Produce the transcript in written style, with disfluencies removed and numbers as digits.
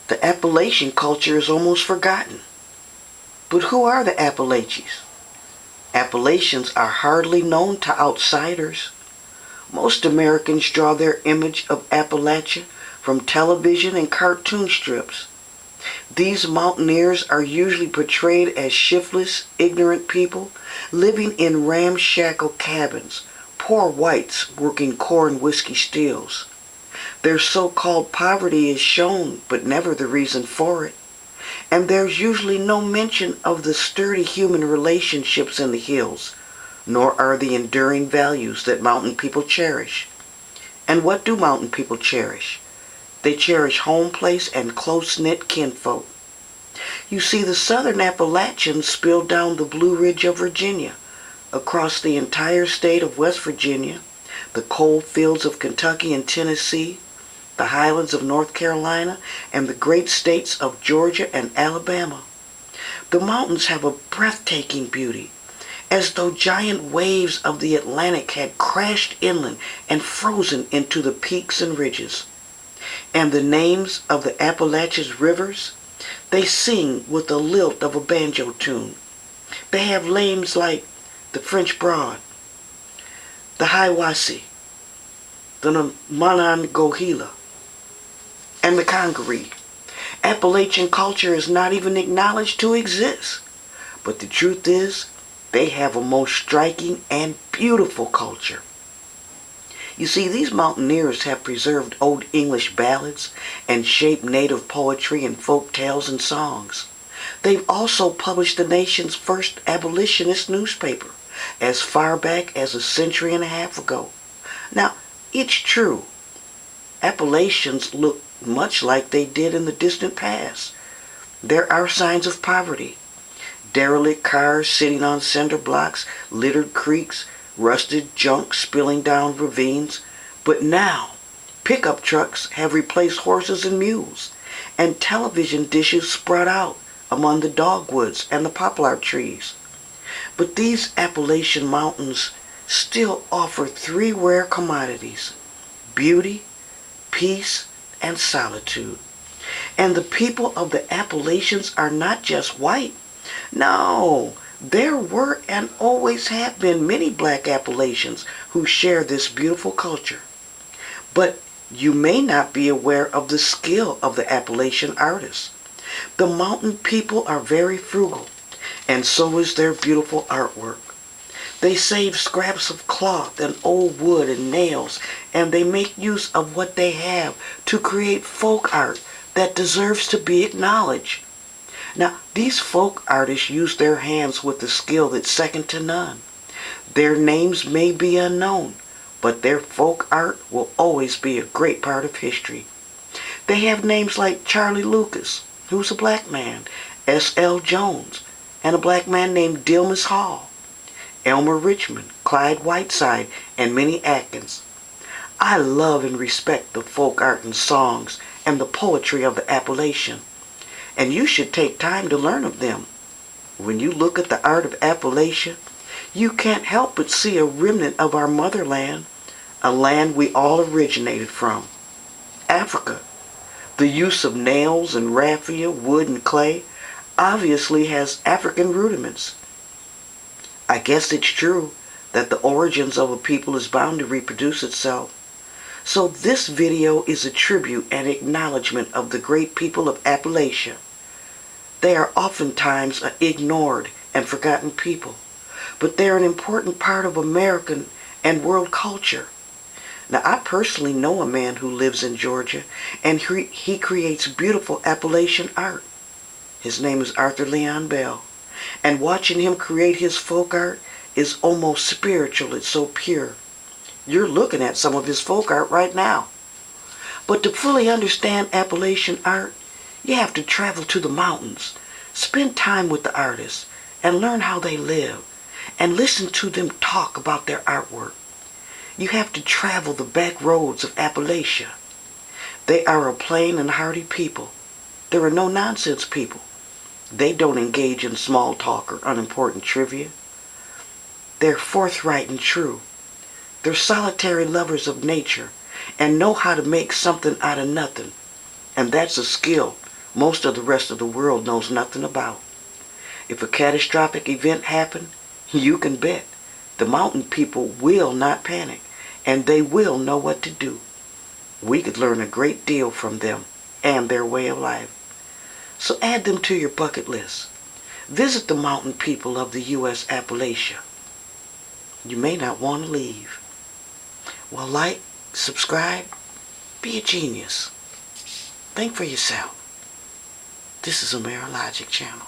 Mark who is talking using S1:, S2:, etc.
S1: The Appalachian culture is almost forgotten. But who are the Appalachians? Appalachians are hardly known to outsiders. Most Americans draw their image of Appalachia from television and cartoon strips. These mountaineers are usually portrayed as shiftless, ignorant people living in ramshackle cabins, poor whites working corn whiskey stills. Their so-called poverty is shown, but never the reason for it. And there's usually no mention of the sturdy human relationships in the hills, nor are the enduring values that mountain people cherish. And what do mountain people cherish? They cherish home place and close-knit kinfolk. You see, the southern Appalachians spill down the Blue Ridge of Virginia, across the entire state of West Virginia, the coal fields of Kentucky and Tennessee, the highlands of North Carolina, and the great states of Georgia and Alabama. The mountains have a breathtaking beauty, as though giant waves of the Atlantic had crashed inland and frozen into the peaks and ridges. And the names of the Appalachian rivers, they sing with the lilt of a banjo tune. They have names like the French Broad, the Hiwassee, the Monongahela, and the Congaree. Appalachian culture is not even acknowledged to exist. But the truth is, they have a most striking and beautiful culture. You see, these mountaineers have preserved Old English ballads and shaped native poetry and folk tales and songs. They've also published the nation's first abolitionist newspaper as far back as a century and a half ago. Now, it's true, Appalachians look much like they did in the distant past. There are signs of poverty. Derelict cars sitting on cinder blocks, littered creeks, rusted junk spilling down ravines. But now, pickup trucks have replaced horses and mules, and television dishes spread out among the dogwoods and the poplar trees. But these Appalachian mountains still offer three rare commodities: beauty, peace, and solitude. And the people of the Appalachians are not just white. No, there were and always have been many black Appalachians who share this beautiful culture. But you may not be aware of the skill of the Appalachian artists. The mountain people are very frugal, and so is their beautiful artwork. They save scraps of cloth and old wood and nails, and they make use of what they have to create folk art that deserves to be acknowledged. Now, these folk artists use their hands with a skill that's second to none. Their names may be unknown, but their folk art will always be a great part of history. They have names like Charlie Lucas, who's a black man, S.L. Jones, and a black man named Dilmus Hall, Elmer Richmond, Clyde Whiteside, and Minnie Atkins. I love and respect the folk art and songs and the poetry of the Appalachian, and you should take time to learn of them. When you look at the art of Appalachia, you can't help but see a remnant of our motherland, a land we all originated from, Africa. The use of nails and raffia, wood and clay, obviously has African rudiments. I guess it's true that the origins of a people is bound to reproduce itself. So this video is a tribute and acknowledgement of the great people of Appalachia. They are oftentimes an ignored and forgotten people, but they're an important part of American and world culture. Now, I personally know a man who lives in Georgia, and he creates beautiful Appalachian art. His name is Arthur Leon Bell. And watching him create his folk art is almost spiritual. It's so pure. You're looking at some of his folk art right now. But to fully understand Appalachian art, you have to travel to the mountains, spend time with the artists, and learn how they live, and listen to them talk about their artwork. You have to travel the back roads of Appalachia. They are a plain and hearty people. They are no-nonsense people. They don't engage in small talk or unimportant trivia. They're forthright and true. They're solitary lovers of nature and know how to make something out of nothing. And that's a skill most of the rest of the world knows nothing about. If a catastrophic event happened, you can bet the mountain people will not panic, and they will know what to do. We could learn a great deal from them and their way of life. So add them to your bucket list. Visit the mountain people of the U.S. Appalachia. You may not want to leave. Well, like, subscribe, be a genius. Think for yourself. This is a Logic channel.